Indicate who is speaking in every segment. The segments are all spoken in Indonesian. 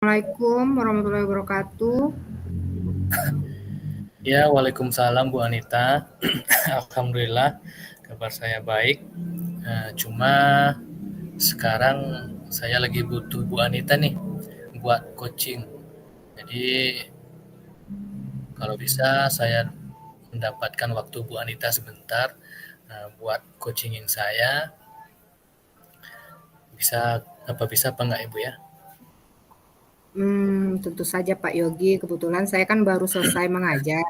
Speaker 1: Assalamualaikum warahmatullahi wabarakatuh.
Speaker 2: Ya, waalaikumsalam Bu Anita. Alhamdulillah, kabar saya baik. Cuma sekarang saya lagi butuh Bu Anita nih buat coaching. Jadi kalau bisa saya mendapatkan waktu Bu Anita sebentar buat coachingin saya. Bisa apa enggak Ibu ya?
Speaker 1: Tentu saja Pak Yogi, kebetulan saya kan baru selesai mengajar.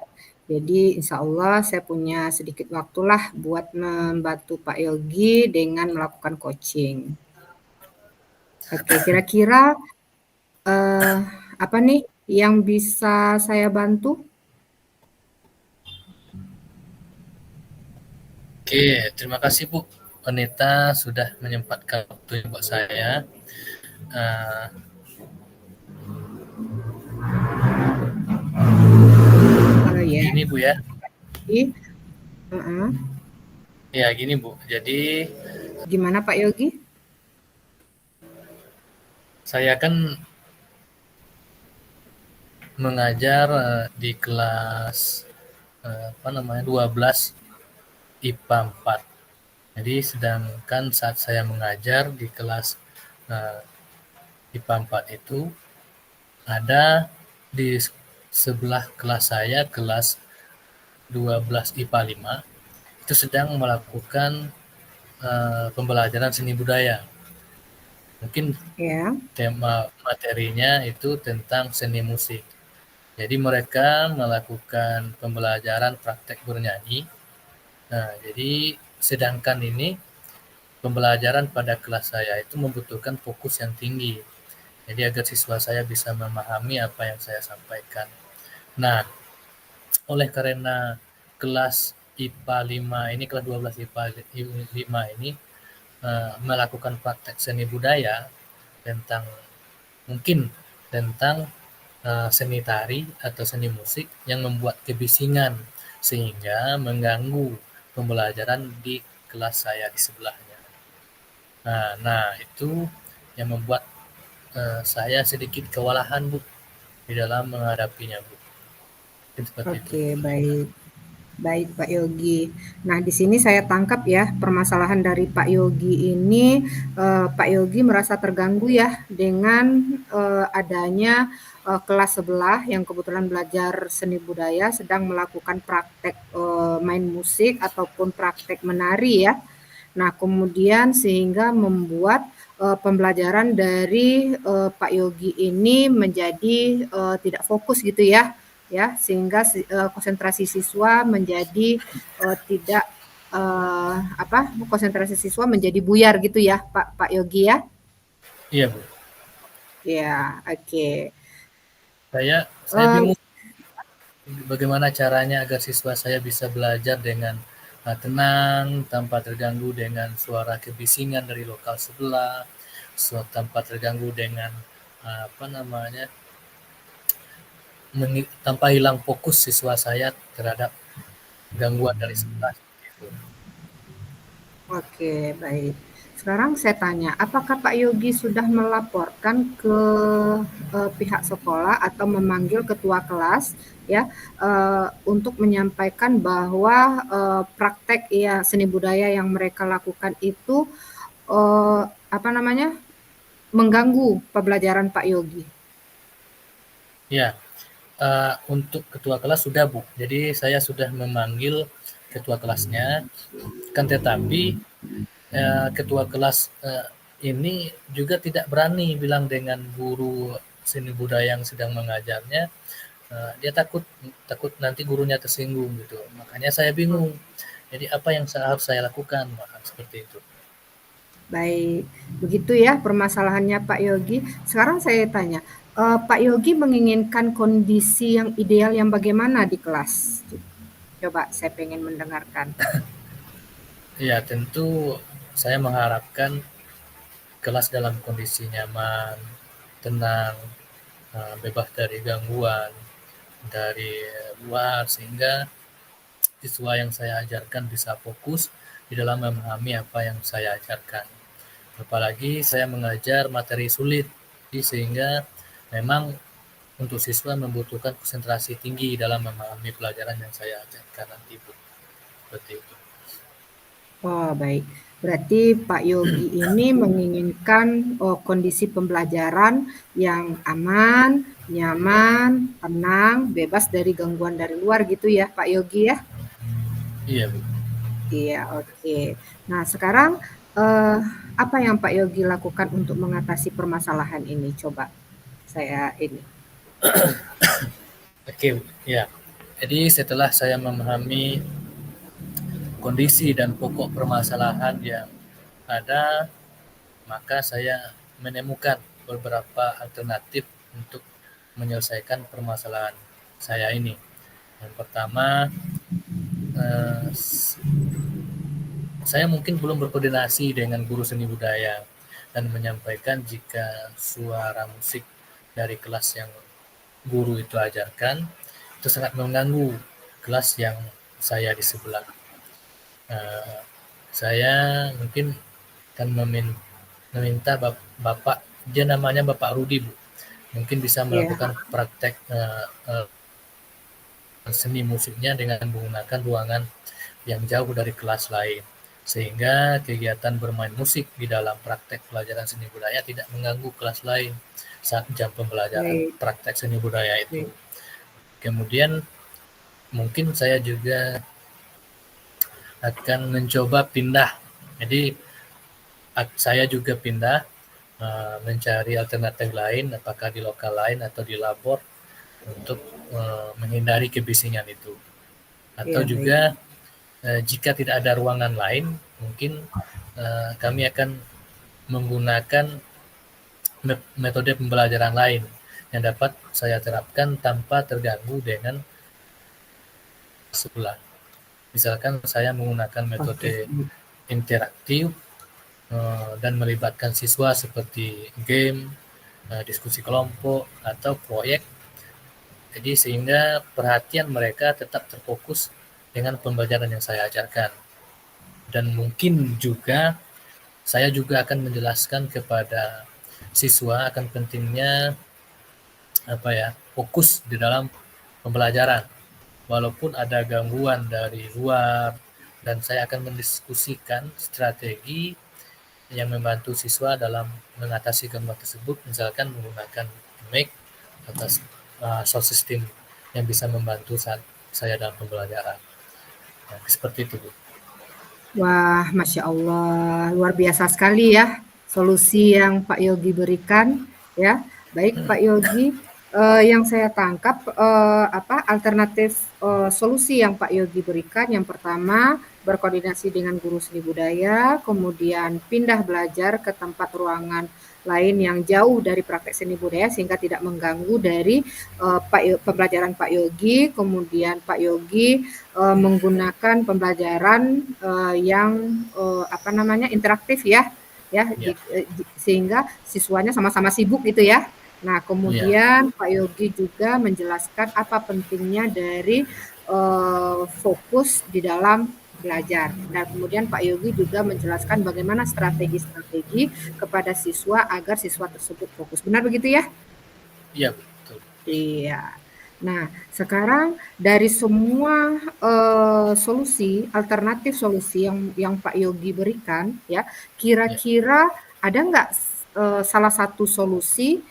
Speaker 1: Jadi insya Allah saya punya sedikit waktulah buat membantu Pak Yogi dengan melakukan coaching. Oke, kira-kira eh, apa nih yang bisa saya bantu?
Speaker 2: Oke, terima kasih Bu Anita sudah menyempatkan waktu buat saya. Eh,
Speaker 1: Oh ya,
Speaker 2: Gini Bu ya.
Speaker 1: Yogi. Heeh.
Speaker 2: Ya, gini Bu. Jadi
Speaker 1: Gimana Pak Yogi?
Speaker 2: saya kan mengajar di kelas 12 IPA 4. Jadi sedangkan saat saya mengajar di kelas eh, IPA 4 itu ada di sebelah kelas saya kelas 12 IPA 5 itu sedang melakukan pembelajaran seni budaya. Mungkin
Speaker 1: Ya,
Speaker 2: tema materinya itu tentang seni musik. Jadi mereka melakukan pembelajaran praktek bernyanyi. Nah, jadi sedangkan ini pembelajaran pada kelas saya itu membutuhkan fokus yang tinggi. Jadi agar siswa saya bisa memahami apa yang saya sampaikan. Nah, oleh karena kelas IPA 5 ini, kelas 12 IPA 5 ini melakukan praktek seni budaya tentang mungkin tentang seni tari atau seni musik yang membuat kebisingan sehingga mengganggu pembelajaran di kelas saya di sebelahnya. Nah, itu yang membuat saya sedikit kewalahan Bu di dalam menghadapinya Bu. Mungkin seperti itu.
Speaker 1: oke, baik. Baik, Pak Yogi. Nah, di sini saya tangkap ya, permasalahan dari Pak Yogi ini, Pak Yogi merasa terganggu ya dengan adanya kelas sebelah yang kebetulan belajar seni budaya sedang melakukan praktek main musik ataupun praktek menari ya. Nah, kemudian sehingga membuat pembelajaran dari Pak Yogi ini menjadi tidak fokus gitu ya, sehingga konsentrasi siswa menjadi tidak konsentrasi siswa menjadi buyar gitu ya Pak Yogi ya.
Speaker 2: Iya Bu.
Speaker 1: Ya, oke.
Speaker 2: Saya
Speaker 1: Eh,
Speaker 2: bingung bagaimana caranya agar siswa saya bisa belajar dengan tenang tanpa terganggu dengan suara kebisingan dari lokal sebelah, tanpa terganggu dengan apa namanya tanpa hilang fokus siswa saya terhadap gangguan dari sebelah. Gitu.
Speaker 1: oke, baik. Sekarang saya tanya, apakah Pak Yogi sudah melaporkan ke pihak sekolah atau memanggil ketua kelas ya untuk menyampaikan bahwa praktek ya seni budaya yang mereka lakukan itu eh, apa namanya mengganggu pembelajaran Pak Yogi?
Speaker 2: Ya, untuk ketua kelas sudah Bu. Jadi saya sudah memanggil ketua kelasnya, kan tetapi ketua kelas ini juga tidak berani bilang dengan guru seni budaya yang sedang mengajarnya. Dia takut takut nanti gurunya tersinggung gitu. Makanya saya bingung. Jadi apa yang harus saya lakukan? Seperti itu.
Speaker 1: Baik, begitu ya permasalahannya Pak Yogi. Sekarang saya tanya, Pak Yogi menginginkan kondisi yang ideal yang bagaimana di kelas? Coba saya pengen mendengarkan.
Speaker 2: Ya tentu saya mengharapkan kelas dalam kondisi nyaman, tenang, bebas dari gangguan dari luar sehingga siswa yang saya ajarkan bisa fokus di dalam memahami apa yang saya ajarkan. Apalagi saya mengajar materi sulit, sehingga memang untuk siswa membutuhkan konsentrasi tinggi dalam memahami pelajaran yang saya ajarkan nanti, Bu. Seperti itu.
Speaker 1: Oh, baik. Berarti Pak Yogi ini menginginkan kondisi pembelajaran yang aman, nyaman, tenang, bebas dari gangguan dari luar gitu ya, Pak Yogi ya?
Speaker 2: Iya, Bu.
Speaker 1: Iya, oke. Nah, sekarang apa yang Pak Yogi lakukan untuk mengatasi permasalahan ini? Coba saya ini.
Speaker 2: Oke, Bu. Ya. Jadi setelah saya memahami kondisi dan pokok permasalahan yang ada, maka saya menemukan beberapa alternatif untuk menyelesaikan permasalahan saya ini. Yang pertama, eh, saya mungkin belum berkoordinasi dengan guru seni budaya dan menyampaikan jika suara musik dari kelas yang guru itu ajarkan itu sangat mengganggu kelas yang saya di sebelah. Eh, saya mungkin akan meminta Bapak, dia namanya Bapak Rudi, Bu. Mungkin bisa
Speaker 1: Iya,
Speaker 2: melakukan praktek seni musiknya dengan menggunakan ruangan yang jauh dari kelas lain. Sehingga kegiatan bermain musik di dalam praktek pelajaran seni budaya tidak mengganggu kelas lain saat jam pembelajaran
Speaker 1: baik,
Speaker 2: praktek seni budaya itu.
Speaker 1: baik.
Speaker 2: Kemudian mungkin saya juga akan mencoba pindah. Jadi saya juga pindah mencari alternatif lain, apakah di lokal lain atau di labor untuk menghindari kebisingan itu. Atau
Speaker 1: Iya, baik.
Speaker 2: juga jika tidak ada ruangan lain, mungkin kami akan menggunakan metode pembelajaran lain yang dapat saya terapkan tanpa terganggu dengan sebelah. Misalkan saya menggunakan
Speaker 1: Oke,
Speaker 2: metode
Speaker 1: baik.
Speaker 2: interaktif dan melibatkan siswa seperti game, diskusi kelompok, atau proyek. Jadi sehingga perhatian mereka tetap terfokus dengan pembelajaran yang saya ajarkan. Dan mungkin juga saya juga akan menjelaskan kepada siswa akan pentingnya fokus di dalam pembelajaran. Walaupun ada gangguan dari luar, dan saya akan mendiskusikan strategi yang membantu siswa dalam mengatasi gangguan tersebut, misalkan menggunakan mic atau sound system yang bisa membantu saat saya dalam pembelajaran. Nah, seperti itu, Bu.
Speaker 1: Wah, Masya Allah, luar biasa sekali ya solusi yang Pak Yogi berikan. Ya, baik Pak Yogi, yang saya tangkap alternatif solusi yang Pak Yogi berikan. Yang pertama, berkoordinasi dengan guru seni budaya, kemudian pindah belajar ke tempat ruangan lain yang jauh dari praktek seni budaya sehingga tidak mengganggu dari pembelajaran Pak Yogi. Kemudian Pak Yogi menggunakan pembelajaran yang interaktif ya,
Speaker 2: Ya,
Speaker 1: sehingga siswanya sama-sama sibuk gitu ya. Nah,
Speaker 2: iya,
Speaker 1: kemudian Pak Yogi juga menjelaskan apa pentingnya dari fokus di dalam belajar. Dan kemudian Pak Yogi juga menjelaskan bagaimana strategi-strategi kepada siswa agar siswa tersebut fokus. Benar begitu ya?
Speaker 2: iya, betul.
Speaker 1: Iya. Nah, sekarang dari semua alternatif solusi yang Pak Yogi berikan, ya,
Speaker 2: Ya,
Speaker 1: kira-kira ada nggak salah satu solusi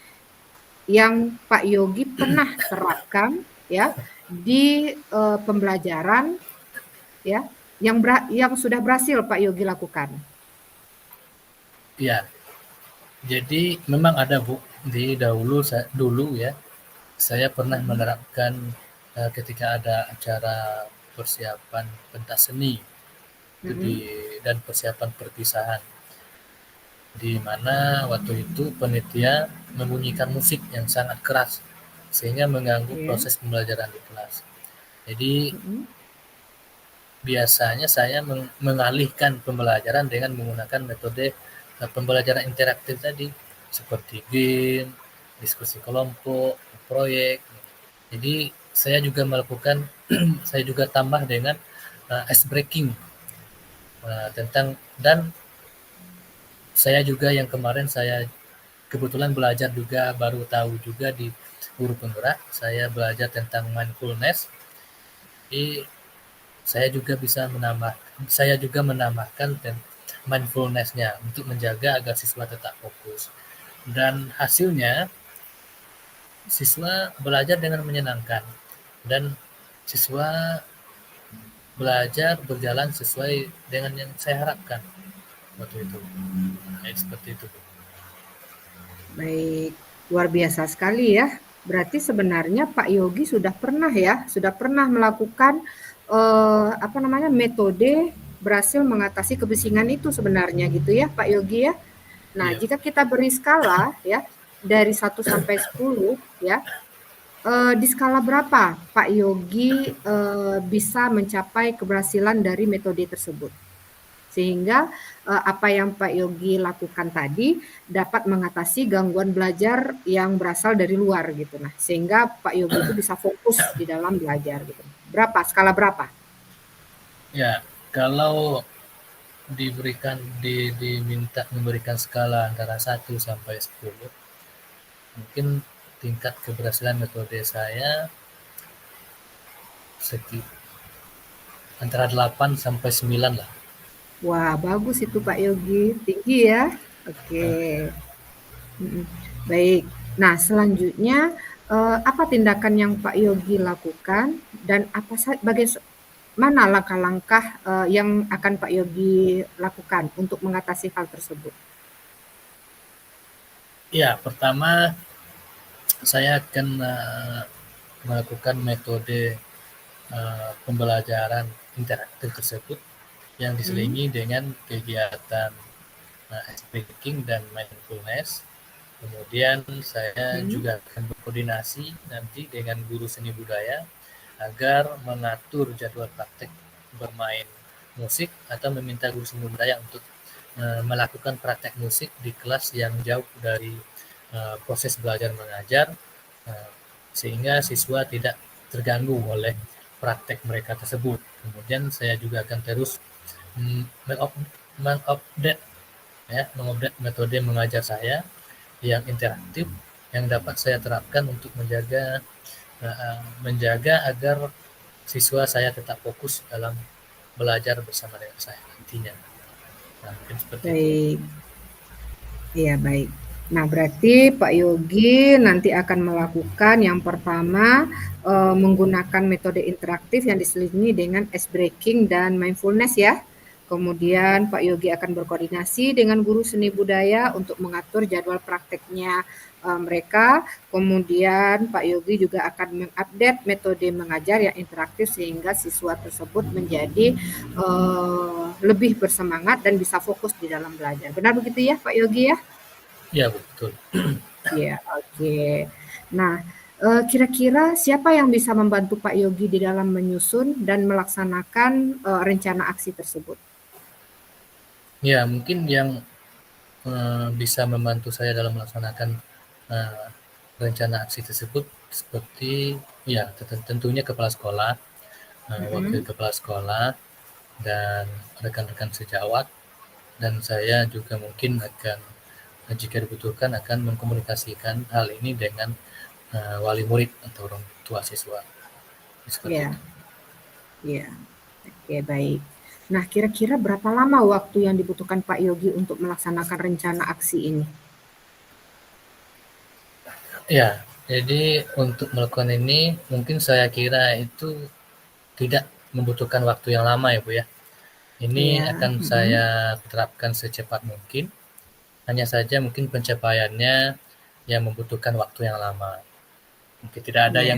Speaker 1: yang Pak Yogi pernah terapkan, ya, di pembelajaran, ya, yang sudah berhasil Pak Yogi lakukan?
Speaker 2: ya. Jadi memang ada, Bu, di dulu ya, saya pernah
Speaker 1: Mhm,
Speaker 2: menerapkan ketika ada acara persiapan pentas seni itu
Speaker 1: mhm,
Speaker 2: dan persiapan perpisahan, di mana waktu itu panitia membunyikan musik yang sangat keras sehingga mengganggu
Speaker 1: iya,
Speaker 2: proses pembelajaran di kelas. Jadi
Speaker 1: mhm,
Speaker 2: biasanya saya mengalihkan pembelajaran dengan menggunakan metode pembelajaran interaktif tadi, seperti game, diskusi kelompok, proyek. Jadi saya juga melakukan, saya juga tambah dengan ice breaking tentang, dan saya juga yang kemarin saya kebetulan belajar juga, baru tahu juga di guru penggerak, saya belajar tentang mindfulness. Jadi saya juga menambahkan mindfulness-nya untuk menjaga agar siswa tetap fokus. Dan hasilnya siswa belajar dengan menyenangkan dan siswa belajar berjalan sesuai dengan yang saya harapkan waktu itu. Seperti itu.
Speaker 1: Baik, luar biasa sekali ya. Berarti sebenarnya Pak Yogi sudah pernah melakukan metode berhasil mengatasi kebisingan itu sebenarnya gitu ya Pak Yogi ya. Nah,
Speaker 2: Iya.
Speaker 1: jika kita beri skala ya dari 1 sampai 10 ya, di skala berapa Pak Yogi bisa mencapai keberhasilan dari metode tersebut? Sehingga apa yang Pak Yogi lakukan tadi dapat mengatasi gangguan belajar yang berasal dari luar gitu. Nah, sehingga Pak Yogi itu bisa fokus di dalam belajar gitu. Berapa? Skala berapa?
Speaker 2: Ya, kalau diminta memberikan skala antara 1 sampai 10, mungkin tingkat keberhasilan metode saya antara 8 sampai 9 lah.
Speaker 1: Wah, bagus itu Pak Yogi, tinggi ya. Oke. Baik. Nah, selanjutnya apa tindakan yang Pak Yogi lakukan dan bagaimana langkah-langkah yang akan Pak Yogi lakukan untuk mengatasi hal tersebut?
Speaker 2: Ya, pertama saya akan melakukan metode pembelajaran interaktif tersebut yang diselingi dengan kegiatan ice breaking dan mindfulness. Kemudian saya juga akan berkoordinasi nanti dengan guru seni budaya agar mengatur jadwal praktek bermain musik atau meminta guru seni budaya untuk melakukan praktek musik di kelas yang jauh dari proses belajar mengajar, sehingga siswa tidak terganggu oleh praktek mereka tersebut. Kemudian saya juga akan terus mengupdate metode mengajar saya yang interaktif yang dapat saya terapkan untuk menjaga agar siswa saya tetap fokus dalam belajar bersama dengan saya nantinya. Nah, mungkin seperti itu.
Speaker 1: Baik. Iya, baik. Nah, berarti Pak Yogi nanti akan melakukan yang pertama menggunakan metode interaktif yang diselingi dengan ice breaking dan mindfulness ya. Kemudian Pak Yogi akan berkoordinasi dengan guru seni budaya untuk mengatur jadwal prakteknya mereka. Kemudian Pak Yogi juga akan mengupdate metode mengajar yang interaktif sehingga siswa tersebut menjadi lebih bersemangat dan bisa fokus di dalam belajar. Benar begitu ya Pak Yogi ya?
Speaker 2: Ya, betul.
Speaker 1: Ya, oke. Nah, kira-kira siapa yang bisa membantu Pak Yogi di dalam menyusun dan melaksanakan rencana aksi tersebut?
Speaker 2: Ya, mungkin yang bisa membantu saya dalam melaksanakan rencana aksi tersebut seperti ya tentunya kepala sekolah, wakil kepala sekolah, dan rekan-rekan sejawat, dan saya juga mungkin akan jika dibutuhkan akan mengkomunikasikan hal ini dengan wali murid atau orang tua siswa. Seperti
Speaker 1: Ya,
Speaker 2: itu.
Speaker 1: ya. Oke, baik. Nah, kira-kira berapa lama waktu yang dibutuhkan Pak Yogi untuk melaksanakan rencana aksi ini?
Speaker 2: Ya, jadi untuk melakukan ini mungkin saya kira itu tidak membutuhkan waktu yang lama ya Bu ya. Ini
Speaker 1: Ya,
Speaker 2: akan saya terapkan secepat mungkin. Hanya saja mungkin pencapaiannya yang membutuhkan waktu yang lama. Mungkin tidak ada
Speaker 1: ya,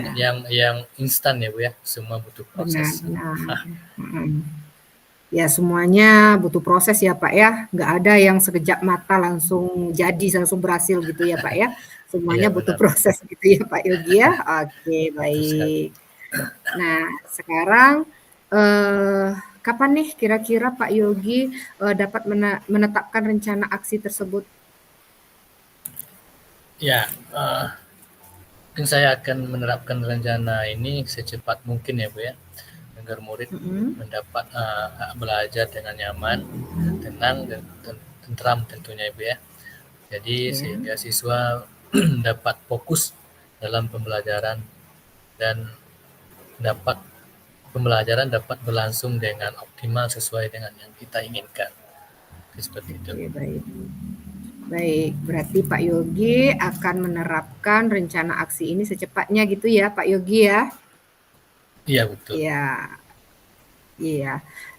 Speaker 2: yang instan ya Bu ya. Semua butuh proses.
Speaker 1: benar-benar. Ya, semuanya butuh proses ya Pak ya. Nggak ada yang sekejap mata langsung jadi, langsung berhasil gitu ya Pak ya.
Speaker 2: Iya
Speaker 1: Semuanya butuh
Speaker 2: benar.
Speaker 1: proses gitu ya Pak Yogi ya. Oke,
Speaker 2: Betul sekali.
Speaker 1: baik. Nah, sekarang kapan nih kira-kira Pak Yogi dapat menetapkan rencana aksi tersebut?
Speaker 2: Ya, mungkin saya akan menerapkan rencana ini secepat mungkin ya Bu ya. Agar murid mendapat belajar dengan nyaman, tenang, dan tentram tentunya Ibu ya. Jadi
Speaker 1: Ya,
Speaker 2: sehingga siswa dapat fokus dalam pembelajaran dan dapat pembelajaran dapat berlangsung dengan optimal sesuai dengan yang kita inginkan. Seperti itu.
Speaker 1: oke, baik. Baik, berarti Pak Yogi akan menerapkan rencana aksi ini secepatnya gitu ya, Pak Yogi ya?
Speaker 2: Iya, betul.
Speaker 1: Iya, iya.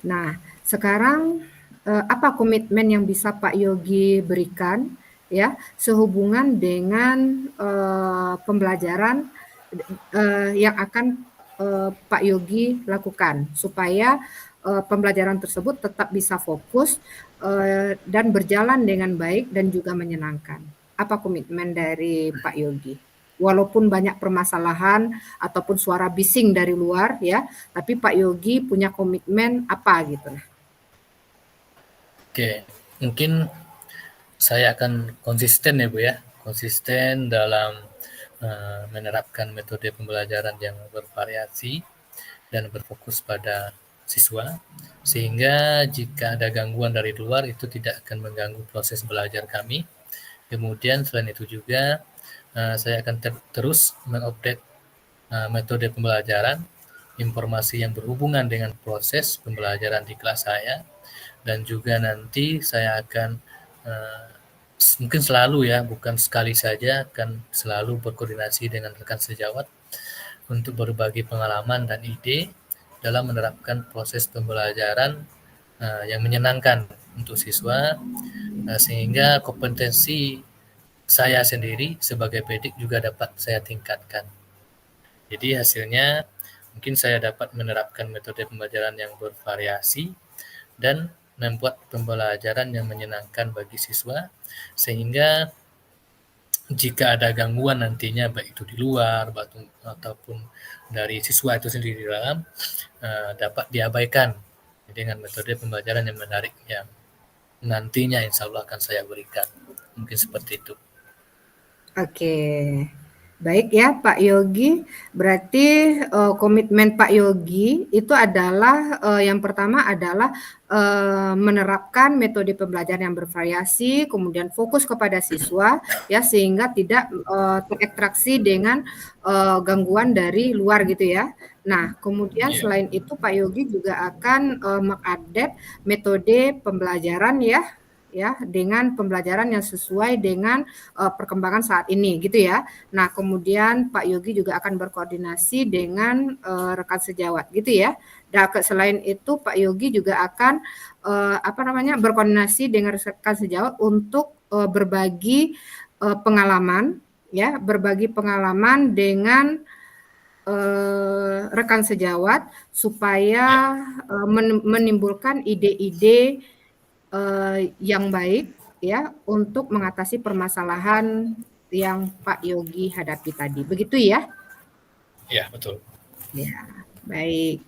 Speaker 1: Nah, sekarang apa komitmen yang bisa Pak Yogi berikan ya sehubungan dengan pembelajaran yang akan Pak Yogi lakukan supaya pembelajaran tersebut tetap bisa fokus dan berjalan dengan baik dan juga menyenangkan. Apa komitmen dari Pak Yogi? Walaupun banyak permasalahan ataupun suara bising dari luar ya, tapi Pak Yogi punya komitmen apa gitu.
Speaker 2: Oke, mungkin saya akan konsisten ya Bu ya, konsisten dalam menerapkan metode pembelajaran yang bervariasi dan berfokus pada siswa, sehingga jika ada gangguan dari luar itu tidak akan mengganggu proses belajar kami. Kemudian selain itu juga saya akan terus mengupdate metode pembelajaran, informasi yang berhubungan dengan proses pembelajaran di kelas saya, dan juga nanti saya akan mungkin selalu ya, bukan sekali saja, akan selalu berkoordinasi dengan rekan sejawat untuk berbagi pengalaman dan ide dalam menerapkan proses pembelajaran yang menyenangkan untuk siswa, sehingga kompetensi saya sendiri sebagai pendidik juga dapat saya tingkatkan. Jadi hasilnya mungkin saya dapat menerapkan metode pembelajaran yang bervariasi dan membuat pembelajaran yang menyenangkan bagi siswa, sehingga jika ada gangguan nantinya baik itu di luar ataupun dari siswa itu sendiri di dalam dapat diabaikan dengan metode pembelajaran yang menarik yang nantinya insya Allah akan saya berikan. Mungkin seperti itu.
Speaker 1: Oke. Baik ya Pak Yogi, berarti komitmen Pak Yogi itu adalah yang pertama adalah menerapkan metode pembelajaran yang bervariasi, kemudian fokus kepada siswa ya sehingga tidak terekstraksi dengan gangguan dari luar gitu ya. Nah, kemudian
Speaker 2: Yeah.
Speaker 1: selain itu Pak Yogi juga akan mengupdate metode pembelajaran ya dengan pembelajaran yang sesuai dengan perkembangan saat ini gitu ya. Nah, kemudian Pak Yogi juga akan berkoordinasi dengan rekan sejawat gitu ya. Dan selain itu Pak Yogi juga akan berkoordinasi dengan rekan sejawat untuk berbagi pengalaman ya, berbagi pengalaman dengan rekan sejawat supaya menimbulkan ide-ide yang baik ya untuk mengatasi permasalahan yang Pak Yogi hadapi tadi. Begitu ya?
Speaker 2: Ya, betul.
Speaker 1: Ya, baik.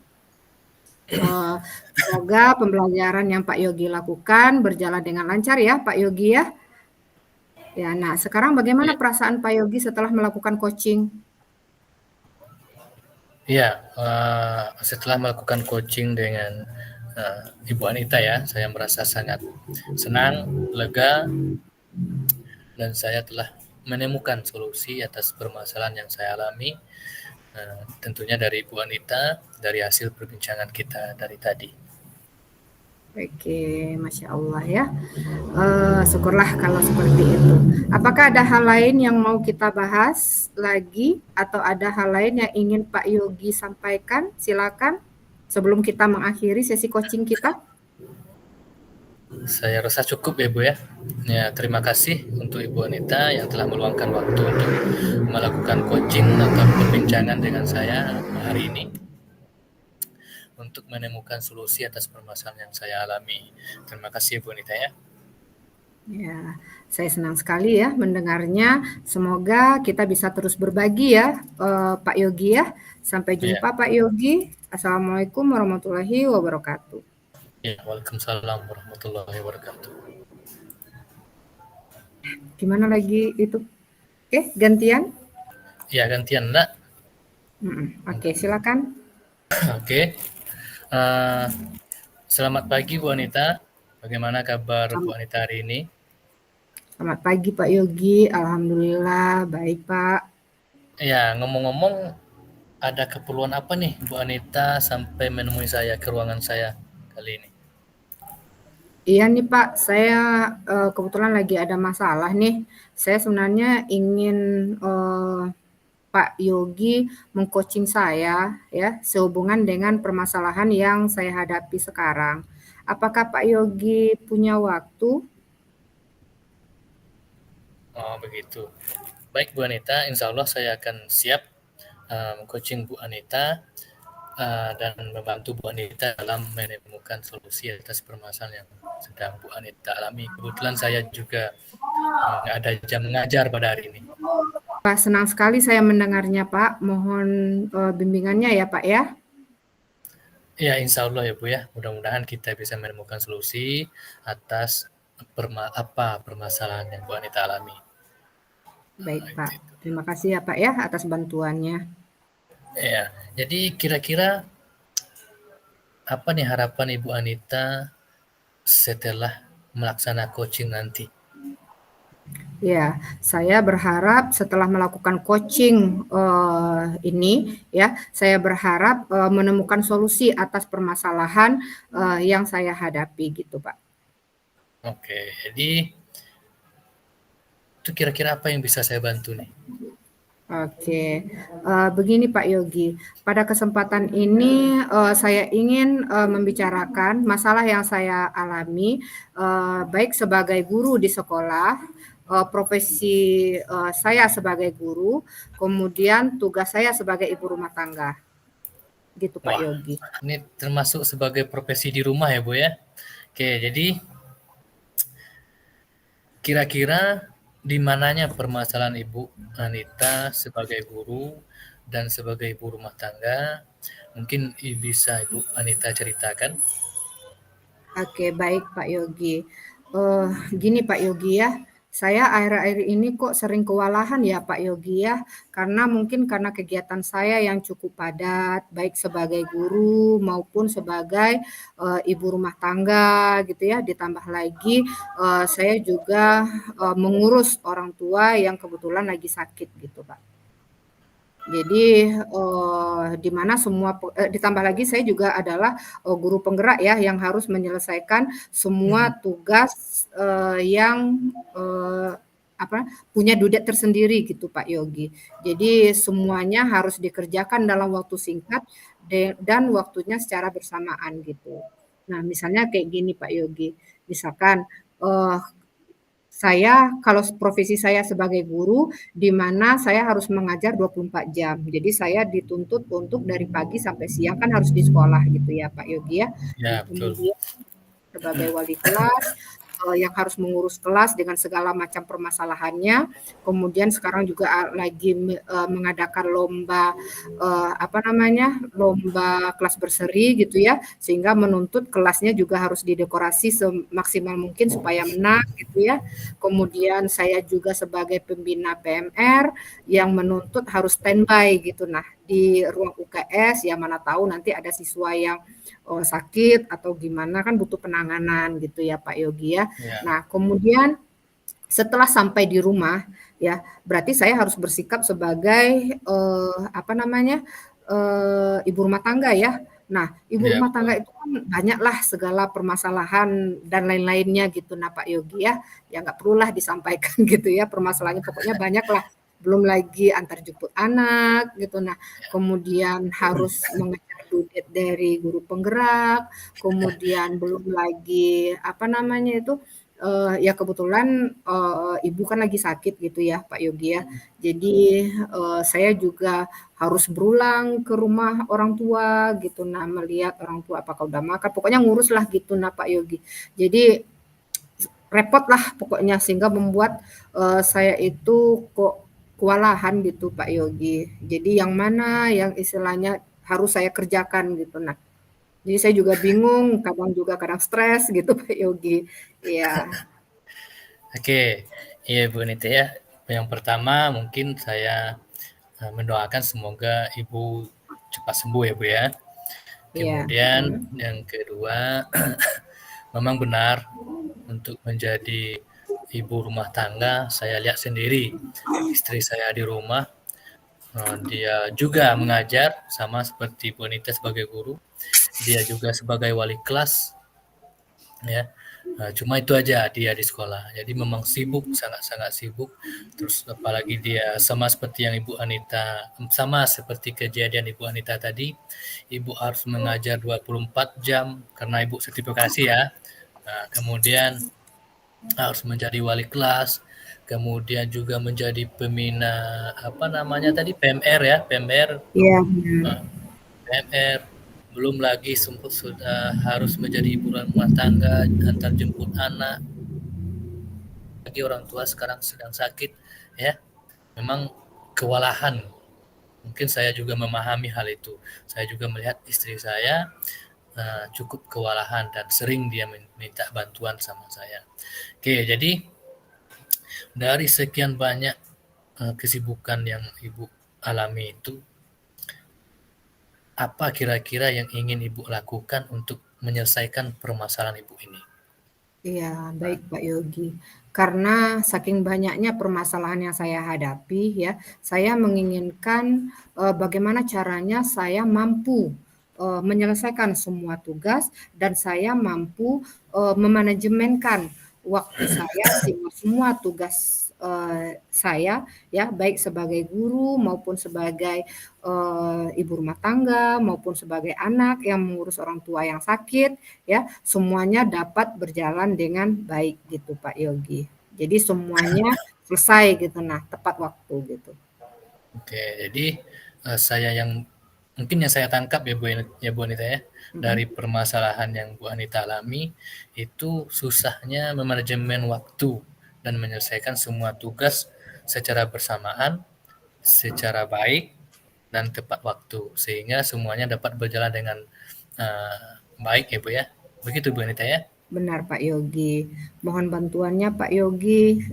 Speaker 1: Semoga pembelajaran yang Pak Yogi lakukan berjalan dengan lancar ya, Pak Yogi ya. Ya, nah sekarang bagaimana perasaan Pak Yogi setelah melakukan coaching?
Speaker 2: Ya, setelah melakukan coaching dengan Ibu Anita ya, saya merasa sangat senang, lega, dan saya telah menemukan solusi atas permasalahan yang saya alami, tentunya dari Ibu Anita, dari hasil perbincangan kita dari tadi.
Speaker 1: Oke, Masya Allah ya. Syukurlah kalau seperti itu. Apakah ada hal lain yang mau kita bahas lagi atau ada hal lain yang ingin Pak Yogi sampaikan? Silakan sebelum kita mengakhiri sesi coaching kita.
Speaker 2: Saya rasa cukup ya Bu ya. Ya, terima kasih untuk Ibu Anita yang telah meluangkan waktu untuk melakukan coaching atau perbincangan dengan saya hari ini untuk menemukan solusi atas permasalahan yang saya alami. Terima kasih Bu Anita ya.
Speaker 1: Ya, saya senang sekali ya mendengarnya. Semoga kita bisa terus berbagi ya, Pak Yogi ya. Sampai jumpa Pak Yogi. Assalamualaikum warahmatullahi wabarakatuh.
Speaker 2: Ya, waalaikumsalam warahmatullahi wabarakatuh.
Speaker 1: Gimana lagi itu? Oke, gantian?
Speaker 2: Ya, gantian Nak.
Speaker 1: Oke, silakan.
Speaker 2: Oke. Selamat pagi Bu Anita. Bagaimana kabar Bu Anita hari ini?
Speaker 1: Selamat pagi Pak Yogi, alhamdulillah baik Pak.
Speaker 2: Ya, ngomong-ngomong, ada keperluan apa nih Bu Anita sampai menemui saya ke ruangan saya kali ini?
Speaker 1: Iya nih Pak, saya kebetulan lagi ada masalah nih. Saya sebenarnya ingin Pak Yogi mengcoaching saya ya sehubungan dengan permasalahan yang saya hadapi sekarang. Apakah Pak Yogi punya waktu?
Speaker 2: Oh, begitu. Baik Bu Anita, insya Allah saya akan siap coaching Bu Anita dan membantu Bu Anita dalam menemukan solusi atas permasalahan yang sedang Bu Anita alami. Kebetulan saya juga ada jam mengajar pada hari ini.
Speaker 1: Pak, senang sekali saya mendengarnya Pak. Mohon bimbingannya ya Pak ya.
Speaker 2: Ya, insya Allah ya Bu ya. Mudah-mudahan kita bisa menemukan solusi atas apa permasalahan yang Bu Anita alami.
Speaker 1: Baik Pak,
Speaker 2: Itu.
Speaker 1: terima kasih ya Pak ya atas bantuannya.
Speaker 2: Ya, jadi kira-kira apa nih harapan Ibu Anita setelah melaksanakan coaching nanti?
Speaker 1: Ya, saya berharap setelah melakukan coaching ini, ya, saya berharap menemukan solusi atas permasalahan yang saya hadapi, gitu, Pak.
Speaker 2: Oke, jadi itu kira-kira apa yang bisa saya bantu nih?
Speaker 1: Oke, begini Pak Yogi, pada kesempatan ini saya ingin membicarakan masalah yang saya alami, baik sebagai guru di sekolah, profesi saya sebagai guru, kemudian tugas saya sebagai ibu rumah tangga, gitu Pak
Speaker 2: Wah,
Speaker 1: Yogi.
Speaker 2: ini termasuk sebagai profesi di rumah ya Bu ya? Oke, jadi kira-kira di mananya permasalahan Ibu Anita sebagai guru dan sebagai ibu rumah tangga? Mungkin bisa Ibu Anita ceritakan?
Speaker 1: Oke, baik Pak Yogi. Gini Pak Yogi ya, saya akhir-akhir ini kok sering kewalahan ya Pak Yogi ya, karena mungkin karena kegiatan saya yang cukup padat, baik sebagai guru maupun sebagai ibu rumah tangga gitu ya, ditambah lagi saya juga mengurus orang tua yang kebetulan lagi sakit gitu Pak. Jadi, di mana semua ditambah lagi saya juga adalah, guru penggerak ya, yang harus menyelesaikan semua
Speaker 2: Hmm,
Speaker 1: tugas, yang, apa, punya dudet tersendiri gitu, Pak Yogi. Jadi semuanya harus dikerjakan dalam waktu singkat dan waktunya secara bersamaan gitu. Nah, misalnya kayak gini, Pak Yogi, misalkan, eee saya kalau profesi saya sebagai guru, di mana saya harus mengajar 24 jam. Jadi saya dituntut untuk dari pagi sampai siang kan harus di sekolah gitu ya Pak Yogi ya. Nah
Speaker 2: ya betul.
Speaker 1: kemudian sebagai wali kelas, yang harus mengurus kelas dengan segala macam permasalahannya. Kemudian sekarang juga lagi mengadakan lomba apa namanya, lomba kelas berseri gitu ya, sehingga menuntut kelasnya juga harus didekorasi semaksimal mungkin supaya menang gitu ya. Kemudian saya juga sebagai pembina PMR yang menuntut harus standby gitu. Nah, di ruang UKS ya mana tahu nanti ada siswa yang sakit atau gimana kan butuh penanganan gitu ya Pak Yogi ya.
Speaker 2: Ya,
Speaker 1: Nah, kemudian setelah sampai di rumah ya, berarti saya harus bersikap sebagai apa namanya, ibu rumah tangga ya. Nah, ibu
Speaker 2: ya
Speaker 1: rumah tangga
Speaker 2: betul.
Speaker 1: itu kan banyaklah segala permasalahan dan lain-lainnya gitu. Nah, Pak Yogi ya, ya nggak perlulah disampaikan gitu ya permasalahannya, pokoknya banyaklah. Belum lagi antar jemput anak gitu. Nah, kemudian harus mengejar duit dari guru penggerak, kemudian belum lagi apa namanya itu, ya kebetulan, ibu kan lagi sakit gitu ya Pak Yogi ya. Jadi, saya juga harus berulang ke rumah orang tua gitu, nah melihat orang tua apakah udah makan, pokoknya ngurus lah gitu nah Pak Yogi. Jadi repot lah pokoknya sehingga membuat, saya itu kok kewalahan gitu Pak Yogi. Jadi yang mana yang istilahnya harus saya kerjakan gitu. Nah, jadi saya juga bingung, kadang juga kadang stres gitu Pak Yogi. Iya.
Speaker 2: Oke, iya Bu Niti ya. Yang pertama mungkin saya mendoakan semoga Ibu cepat sembuh ya Bu ya.
Speaker 1: Iya,
Speaker 2: Kemudian
Speaker 1: mhm.
Speaker 2: yang kedua, memang benar untuk menjadi ibu rumah tangga, saya lihat sendiri istri saya di rumah, dia juga mengajar sama seperti Bu Anita sebagai guru, dia juga sebagai wali kelas, ya. Cuma itu aja dia di sekolah. Jadi memang sibuk, sangat-sangat sibuk. Terus apalagi dia sama seperti yang Ibu Anita, sama seperti kejadian Ibu Anita tadi, Ibu harus mengajar 24 jam karena Ibu sertifikasi ya. Kemudian harus menjadi wali kelas, kemudian juga menjadi pembina apa namanya tadi PMR ya, PMR,
Speaker 1: Iya, benar.
Speaker 2: PMR. Belum lagi sudah harus menjadi ibu rumah tangga, antar jemput anak. Lagi orang tua sekarang sedang sakit, ya. Memang kewalahan. Mungkin saya juga memahami hal itu. Saya juga melihat istri saya cukup kewalahan dan sering dia minta bantuan sama saya. Oke, jadi dari sekian banyak kesibukan yang Ibu alami itu, apa kira-kira yang ingin Ibu lakukan untuk menyelesaikan permasalahan Ibu ini?
Speaker 1: Iya, baik Pak Yogi. Karena saking banyaknya permasalahan yang saya hadapi ya, saya menginginkan bagaimana caranya saya mampu menyelesaikan semua tugas dan saya mampu memanajemenkan waktu saya sehingga semua tugas saya ya baik sebagai guru maupun sebagai ibu rumah tangga maupun sebagai anak yang mengurus orang tua yang sakit ya semuanya dapat berjalan dengan baik gitu Pak Yogi. Jadi semuanya selesai gitu nah tepat waktu gitu.
Speaker 2: Oke, jadi saya yang mungkin yang saya tangkap ya Bu Anita ya,
Speaker 1: Mm-mm.
Speaker 2: dari permasalahan yang Bu Anita alami itu susahnya memanajemen waktu dan menyelesaikan semua tugas secara bersamaan, secara baik dan tepat waktu sehingga semuanya dapat berjalan dengan baik ya Bu ya. Begitu Bu Anita ya.
Speaker 1: Benar Pak Yogi. Mohon bantuannya Pak Yogi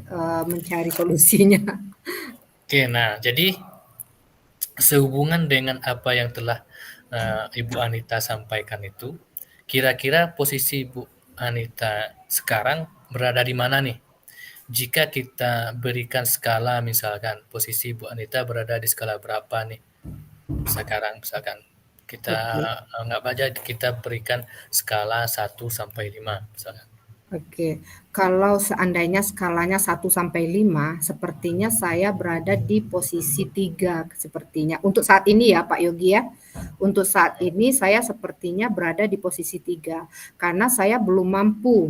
Speaker 1: mencari solusinya.
Speaker 2: Oke, nah jadi sehubungan dengan apa yang telah Ibu Anita sampaikan itu, kira-kira posisi Ibu Anita sekarang berada di mana nih? Jika kita berikan skala misalkan, posisi Ibu Anita berada di skala berapa nih? Sekarang misalkan kita
Speaker 1: Oke.
Speaker 2: anggap aja kita berikan skala 1 sampai 5 misalkan.
Speaker 1: Oke, kalau seandainya skalanya 1 sampai 5, sepertinya saya berada di posisi 3 sepertinya. Untuk saat ini ya Pak Yogi ya. Untuk saat ini saya sepertinya berada di posisi 3 karena saya belum mampu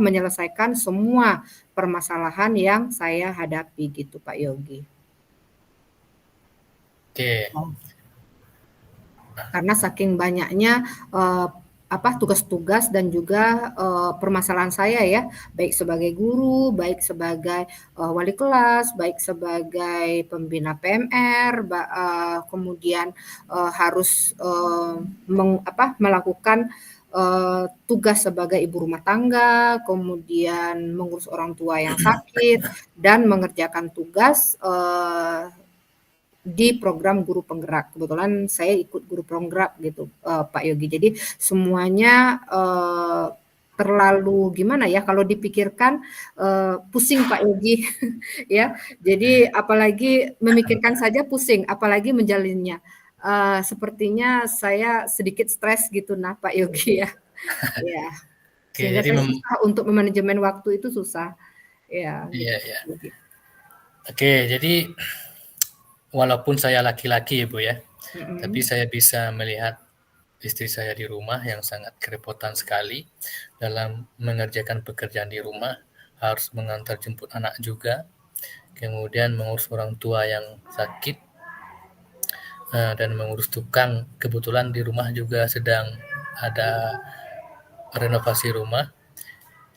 Speaker 1: menyelesaikan semua permasalahan yang saya hadapi gitu Pak Yogi.
Speaker 2: Oke,
Speaker 1: Karena saking banyaknya tugas-tugas dan juga permasalahan saya ya, baik sebagai guru, baik sebagai wali kelas, baik sebagai pembina PMR, kemudian harus melakukan tugas sebagai ibu rumah tangga, kemudian mengurus orang tua yang sakit dan mengerjakan tugas di program guru penggerak. Kebetulan saya ikut guru penggerak gitu, Pak Yogi. Jadi semuanya terlalu gimana ya kalau dipikirkan pusing Pak Yogi ya. Jadi apalagi memikirkan saja pusing, apalagi menjalinnya. Sepertinya saya sedikit stres gitu nah Pak Yogi ya. Ya,
Speaker 2: oke,
Speaker 1: sehingga
Speaker 2: jadi
Speaker 1: saya susah untuk memanajemen waktu itu susah. Ya, gitu
Speaker 2: iya,
Speaker 1: Pak
Speaker 2: iya.
Speaker 1: Yogi.
Speaker 2: Oke, jadi walaupun saya laki-laki ya Bu ya, tapi
Speaker 1: Mm-mm.
Speaker 2: saya bisa melihat istri saya di rumah yang sangat kerepotan sekali dalam mengerjakan pekerjaan di rumah, harus mengantar jemput anak juga, kemudian mengurus orang tua yang sakit, dan mengurus tukang. Kebetulan di rumah juga sedang ada renovasi rumah,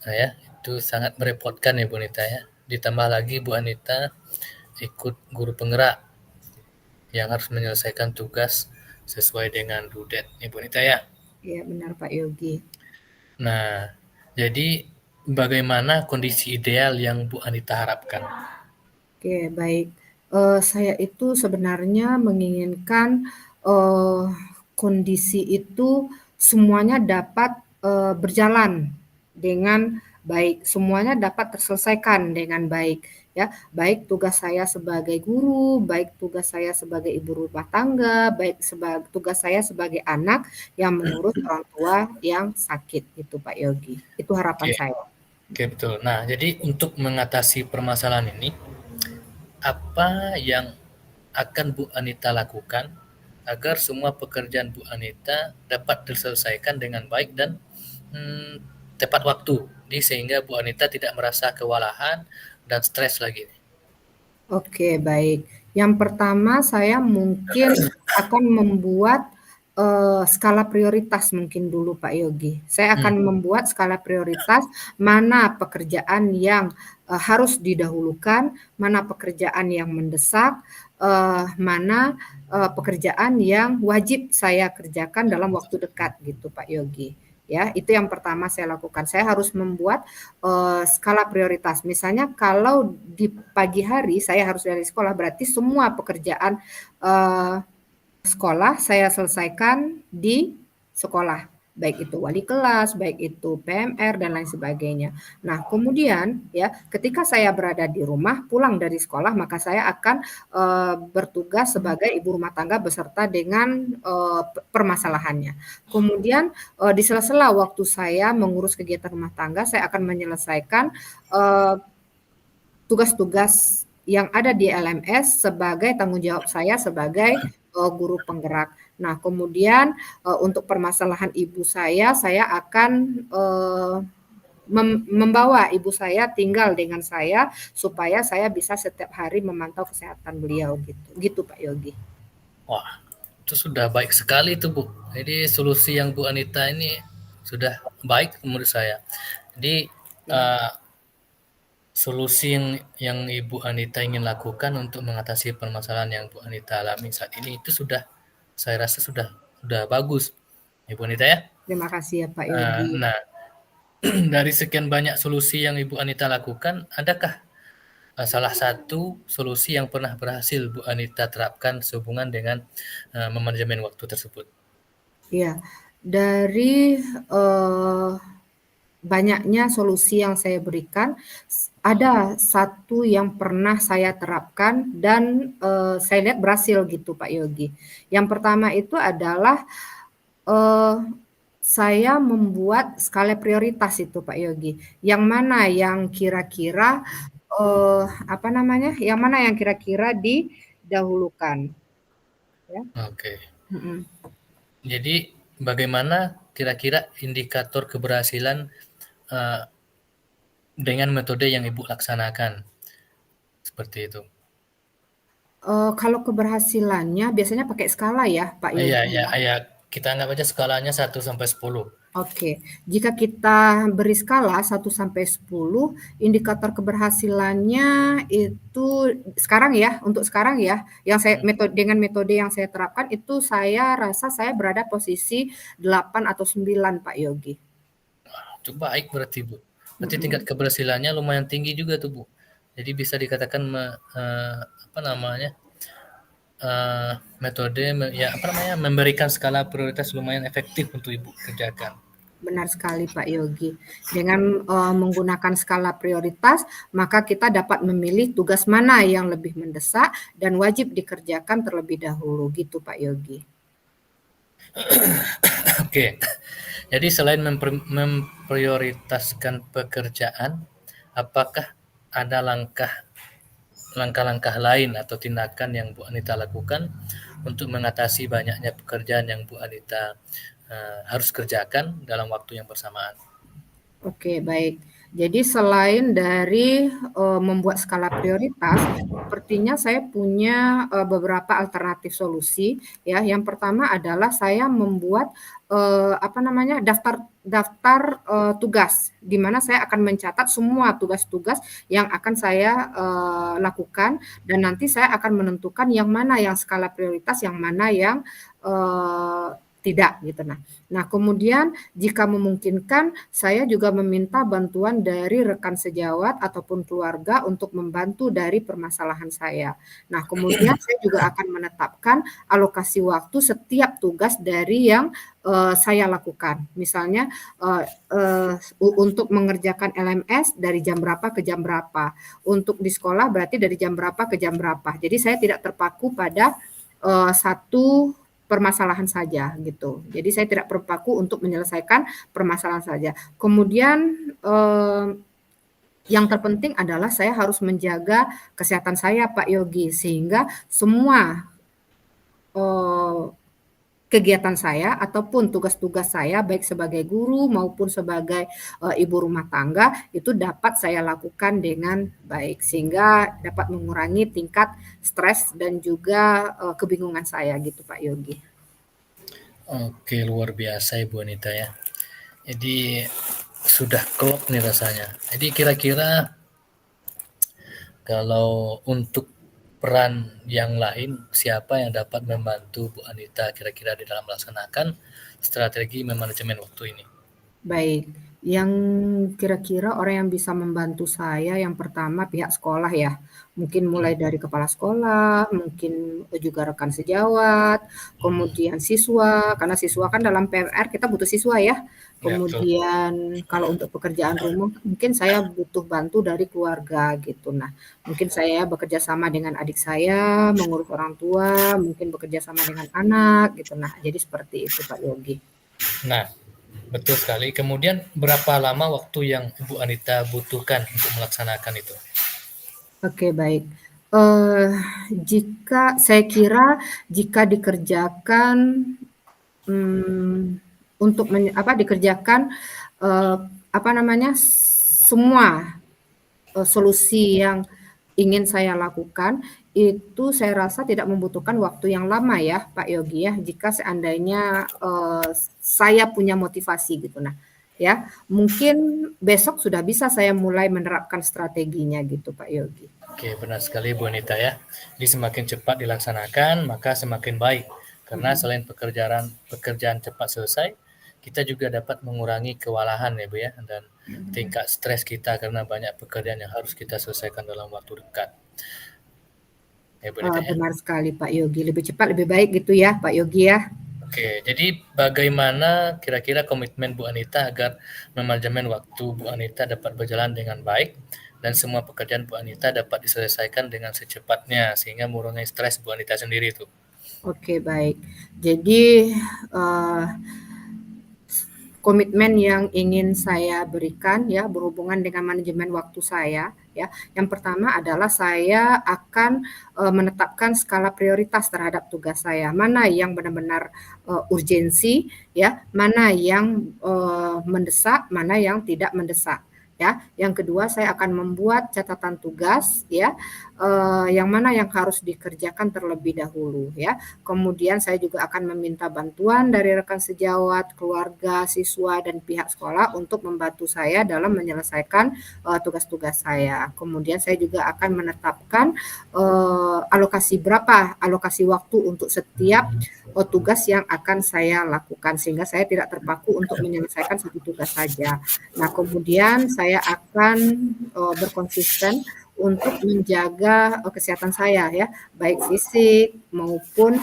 Speaker 2: ya itu sangat merepotkan ya Bu Anita ya. Ditambah lagi Bu Anita ikut guru penggerak yang harus menyelesaikan tugas sesuai dengan due date Ibu Nita ya.
Speaker 1: Iya benar Pak Yogi.
Speaker 2: Nah, jadi bagaimana kondisi ideal yang Bu Anita harapkan?
Speaker 1: Oke, baik. Saya itu sebenarnya menginginkan, kondisi itu semuanya dapat, berjalan dengan baik, semuanya dapat terselesaikan dengan baik ya. Baik tugas saya sebagai guru, baik tugas saya sebagai ibu rumah tangga, baik tugas saya sebagai anak yang mengurus orang tua yang sakit itu Pak Yogi. Itu harapan
Speaker 2: Oke,
Speaker 1: saya.
Speaker 2: oke betul. Nah, jadi untuk mengatasi permasalahan ini, apa yang akan Bu Anita lakukan agar semua pekerjaan Bu Anita dapat diselesaikan dengan baik dan hmm, tepat waktu, sehingga Bu Anita tidak merasa kewalahan dan stres lagi.
Speaker 1: Oke, baik. Yang pertama saya mungkin akan membuat, skala prioritas mungkin dulu Pak Yogi. Saya akan membuat skala prioritas mana pekerjaan yang, harus didahulukan, mana pekerjaan yang mendesak, mana, pekerjaan yang wajib saya kerjakan dalam waktu dekat gitu Pak Yogi. Ya, itu yang pertama saya lakukan. Saya harus membuat skala prioritas. Misalnya kalau di pagi hari saya harus dari sekolah, berarti semua pekerjaan sekolah saya selesaikan di sekolah. Baik itu wali kelas, baik itu PMR dan lain sebagainya. Nah, kemudian ya, ketika saya berada di rumah, pulang dari sekolah, maka saya akan bertugas sebagai ibu rumah tangga beserta dengan permasalahannya. Kemudian di sela-sela waktu saya mengurus kegiatan rumah tangga, saya akan menyelesaikan tugas-tugas yang ada di LMS sebagai tanggung jawab saya sebagai guru penggerak. Nah, kemudian untuk permasalahan ibu saya akan membawa ibu saya tinggal dengan saya supaya saya bisa setiap hari memantau kesehatan beliau gitu. Gitu Pak Yogi.
Speaker 2: Wah, itu sudah baik sekali itu Bu. Jadi solusi yang Bu Anita ini sudah baik menurut saya. Jadi solusi yang Ibu Anita ingin lakukan untuk mengatasi permasalahan yang Bu Anita alami saat ini itu sudah, saya rasa sudah bagus, Ibu Anita ya.
Speaker 1: Terima kasih ya Pak Yogi.
Speaker 2: Nah, dari sekian banyak solusi yang Ibu Anita lakukan, adakah salah satu solusi yang pernah berhasil Bu Anita terapkan sehubungan dengan memanajemen waktu tersebut?
Speaker 1: Ya, dari banyaknya solusi yang saya berikan, ada satu yang pernah saya terapkan dan saya lihat berhasil gitu Pak Yogi. Yang pertama itu adalah saya membuat skala prioritas itu Pak Yogi. Yang mana yang kira-kira yang mana yang kira-kira didahulukan. Ya.
Speaker 2: Oke.
Speaker 1: Mm-mm.
Speaker 2: Jadi bagaimana kira-kira indikator keberhasilan dengan metode yang Ibu laksanakan? Seperti itu.
Speaker 1: Kalau keberhasilannya biasanya pakai skala ya Pak
Speaker 2: Iya,
Speaker 1: Yogi.
Speaker 2: iya, iya. Kita anggap aja skalanya 1 sampai 10.
Speaker 1: Oke, jika kita beri skala 1 sampai 10, indikator keberhasilannya itu untuk sekarang ya, yang saya dengan metode yang saya terapkan itu saya rasa saya berada posisi 8 atau 9 Pak Yogi.
Speaker 2: Itu baik berarti Bu. Berarti tingkat keberhasilannya lumayan tinggi juga tuh Bu. Jadi bisa dikatakan metode memberikan skala prioritas lumayan efektif untuk Ibu kerjakan.
Speaker 1: Benar sekali Pak Yogi. Dengan menggunakan skala prioritas, maka kita dapat memilih tugas mana yang lebih mendesak dan wajib dikerjakan terlebih dahulu gitu Pak Yogi.
Speaker 2: Oke. Jadi selain memprioritaskan pekerjaan, apakah ada langkah-langkah lain atau tindakan yang Bu Anita lakukan untuk mengatasi banyaknya pekerjaan yang Bu Anita harus kerjakan dalam waktu yang bersamaan?
Speaker 1: Oke, baik. Jadi selain dari membuat skala prioritas, sepertinya saya punya beberapa alternatif solusi. Ya, yang pertama adalah saya membuat daftar tugas, di mana saya akan mencatat semua tugas-tugas yang akan saya lakukan, dan nanti saya akan menentukan yang mana yang skala prioritas, yang mana yang tidak gitu. Nah, kemudian jika memungkinkan saya juga meminta bantuan dari rekan sejawat ataupun keluarga untuk membantu dari permasalahan saya. Nah, kemudian saya juga akan menetapkan alokasi waktu setiap tugas dari yang saya lakukan. Misalnya untuk mengerjakan LMS dari jam berapa ke jam berapa. Untuk di sekolah berarti dari jam berapa ke jam berapa. Jadi saya tidak terpaku pada satu permasalahan saja gitu. Jadi saya tidak terpaku untuk menyelesaikan permasalahan saja. Kemudian yang terpenting adalah saya harus menjaga kesehatan saya, Pak Yogi, sehingga semua kegiatan saya ataupun tugas-tugas saya baik sebagai guru maupun sebagai ibu rumah tangga itu dapat saya lakukan dengan baik sehingga dapat mengurangi tingkat stres dan juga kebingungan saya gitu Pak Yogi.
Speaker 2: Oke, luar biasa Ibu Anita ya. Jadi sudah klop nih rasanya. Jadi kira-kira kalau untuk peran yang lain, siapa yang dapat membantu Bu Anita kira-kira di dalam melaksanakan strategi manajemen waktu ini?
Speaker 1: Baik, yang kira-kira orang yang bisa membantu saya yang pertama pihak sekolah ya. Mungkin mulai dari kepala sekolah, mungkin juga rekan sejawat, kemudian siswa, karena siswa kan dalam PMR kita butuh siswa ya.
Speaker 2: Ya, betul.
Speaker 1: Kemudian kalau untuk pekerjaan rumah mungkin saya butuh bantu dari keluarga gitu. Nah, mungkin saya bekerja sama dengan adik saya, mengurus orang tua, mungkin bekerja sama dengan anak gitu. Nah, jadi seperti itu Pak Yogi.
Speaker 2: Nah, betul sekali. Kemudian berapa lama waktu yang Ibu Anita butuhkan untuk melaksanakan itu?
Speaker 1: Oke, baik. Eee, saya kira jika dikerjakan, untuk dikerjakan, eee, apa namanya, semua solusi yang ingin saya lakukan, itu saya rasa tidak membutuhkan waktu yang lama ya, Pak Yogi ya, jika seandainya, saya punya motivasi gitu. Nah, ya, mungkin besok sudah bisa saya mulai menerapkan strateginya gitu, Pak Yogi.
Speaker 2: Oke, benar sekali Bu Anita ya. Jadi semakin cepat dilaksanakan, maka semakin baik. Karena
Speaker 1: Mhm.
Speaker 2: selain pekerjaan cepat selesai, kita juga dapat mengurangi kewalahan ya Bu ya, dan tingkat stres kita karena banyak pekerjaan yang harus kita selesaikan dalam waktu dekat. Ya Bu Anita ya.
Speaker 1: Benar sekali Pak Yogi, lebih cepat lebih baik gitu ya Pak Yogi ya?
Speaker 2: Oke, jadi bagaimana kira-kira komitmen Bu Anita agar manajemen waktu Bu Anita dapat berjalan dengan baik dan semua pekerjaan Bu Anita dapat diselesaikan dengan secepatnya sehingga mengurangi stres Bu Anita sendiri itu?
Speaker 1: Oke baik. Jadi, komitmen yang ingin saya berikan ya berhubungan dengan manajemen waktu saya ya. Yang pertama adalah saya akan, menetapkan skala prioritas terhadap tugas saya. Mana yang benar-benar, urgensi ya, mana yang, mendesak, mana yang tidak mendesak ya. Yang kedua saya akan membuat catatan tugas ya, yang mana yang harus dikerjakan terlebih dahulu ya. Kemudian saya juga akan meminta bantuan dari rekan sejawat, keluarga, siswa, dan pihak sekolah untuk membantu saya dalam menyelesaikan tugas-tugas saya. Kemudian saya juga akan menetapkan alokasi waktu untuk setiap tugas yang akan saya lakukan sehingga saya tidak terpaku untuk menyelesaikan satu tugas saja. Nah, kemudian saya akan berkonsisten untuk menjaga kesehatan saya ya, baik fisik maupun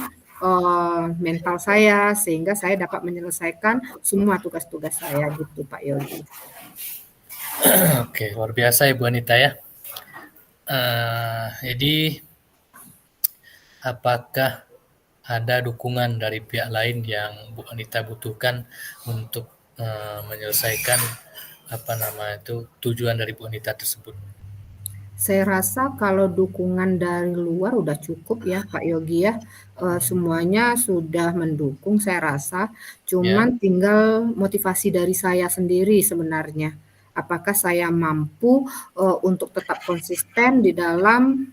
Speaker 1: mental saya sehingga saya dapat menyelesaikan semua tugas-tugas saya gitu Pak Yogi.
Speaker 2: Oke, luar biasa Ibu Anita ya. Jadi apakah ada dukungan dari pihak lain yang Bu Anita butuhkan untuk menyelesaikan tujuan dari Bu Anita tersebut?
Speaker 1: Saya rasa kalau dukungan dari luar udah cukup ya Pak Yogi ya, semuanya sudah mendukung saya rasa,
Speaker 2: Ya,
Speaker 1: cuman tinggal motivasi dari saya sendiri sebenarnya. Apakah saya mampu, untuk tetap konsisten di dalam,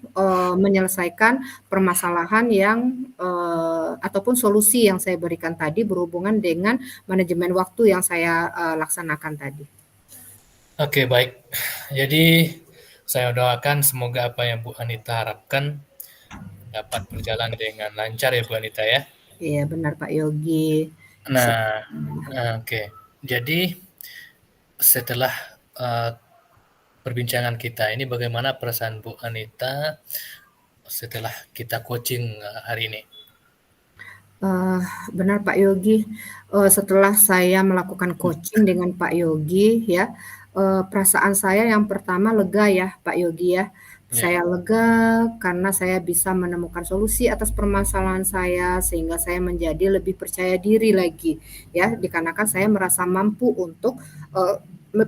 Speaker 1: menyelesaikan permasalahan yang, ataupun solusi yang saya berikan tadi berhubungan dengan manajemen waktu yang saya, laksanakan tadi.
Speaker 2: oke baik. Jadi saya doakan semoga apa yang Bu Anita harapkan dapat berjalan dengan lancar ya Bu Anita ya.
Speaker 1: Iya benar Pak Yogi.
Speaker 2: Nah, oke. Jadi setelah perbincangan kita ini bagaimana perasaan Bu Anita setelah kita coaching hari ini?
Speaker 1: Eee, benar Pak Yogi, setelah saya melakukan coaching dengan Pak Yogi ya, perasaan saya yang pertama lega ya Pak Yogi ya.
Speaker 2: Ya,
Speaker 1: Saya lega karena saya bisa menemukan solusi atas permasalahan saya, sehingga saya menjadi lebih percaya diri lagi ya, dikarenakan saya merasa mampu untuk, eee, me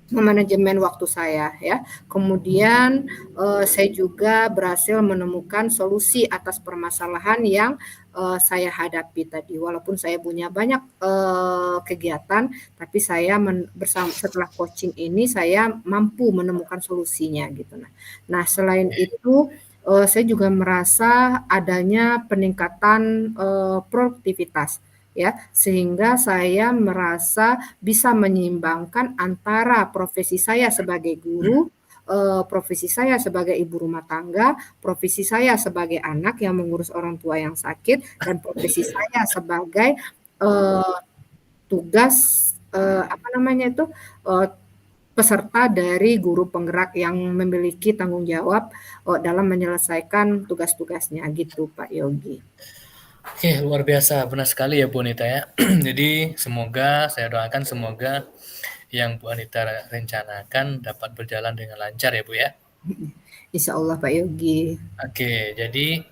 Speaker 1: memanajemen waktu saya ya. Kemudian, saya juga berhasil menemukan solusi atas permasalahan yang, saya hadapi tadi. Walaupun saya punya banyak, kegiatan, tapi saya setelah coaching ini saya mampu menemukan solusinya gitu. Nah selain
Speaker 2: oke.
Speaker 1: itu, saya juga merasa adanya peningkatan, produktivitas ya, sehingga saya merasa bisa menyeimbangkan antara profesi saya sebagai guru, profesi saya sebagai ibu rumah tangga, profesi saya sebagai anak yang mengurus orang tua yang sakit, dan profesi saya sebagai, eee, tugas, apa namanya itu, peserta dari guru penggerak yang memiliki tanggung jawab, dalam menyelesaikan tugas-tugasnya gitu Pak Yogi.
Speaker 2: Oke, luar biasa, benar sekali ya Bu Anita ya. Jadi semoga, saya doakan semoga yang Bu Anita rencanakan dapat berjalan dengan lancar ya Bu ya.
Speaker 1: Insya Allah Pak Yogi.
Speaker 2: Oke, jadi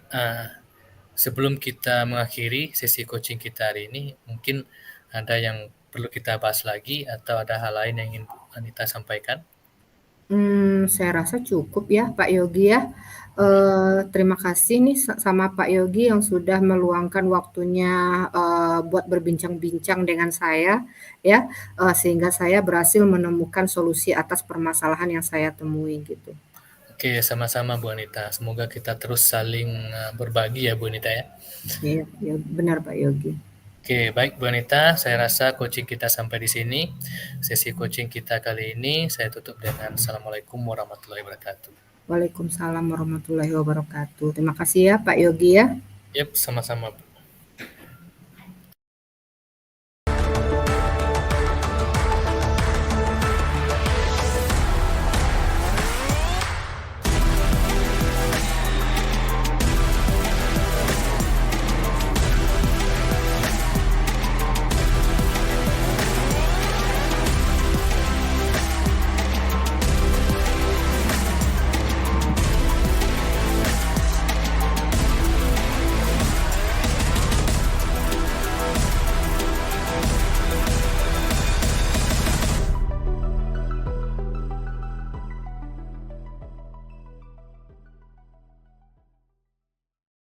Speaker 2: sebelum kita mengakhiri sesi coaching kita hari ini, mungkin ada yang perlu kita bahas lagi atau ada hal lain yang ingin Bu Anita sampaikan?
Speaker 1: Saya rasa cukup ya Pak Yogi ya. Terima kasih nih sama Pak Yogi yang sudah meluangkan waktunya, buat berbincang-bincang dengan saya ya, sehingga saya berhasil menemukan solusi atas permasalahan yang saya temui gitu.
Speaker 2: Oke, sama-sama Bu Anita. Semoga kita terus saling berbagi ya Bu Anita ya.
Speaker 1: Iya iya, benar Pak Yogi.
Speaker 2: Oke, baik Bu Anita, saya rasa coaching kita sampai di sini. Sesi coaching kita kali ini saya tutup dengan Assalamualaikum warahmatullahi wabarakatuh.
Speaker 1: Waalaikumsalam warahmatullahi wabarakatuh. Terima kasih ya Pak Yogi ya.
Speaker 2: Yap, sama-sama Bu.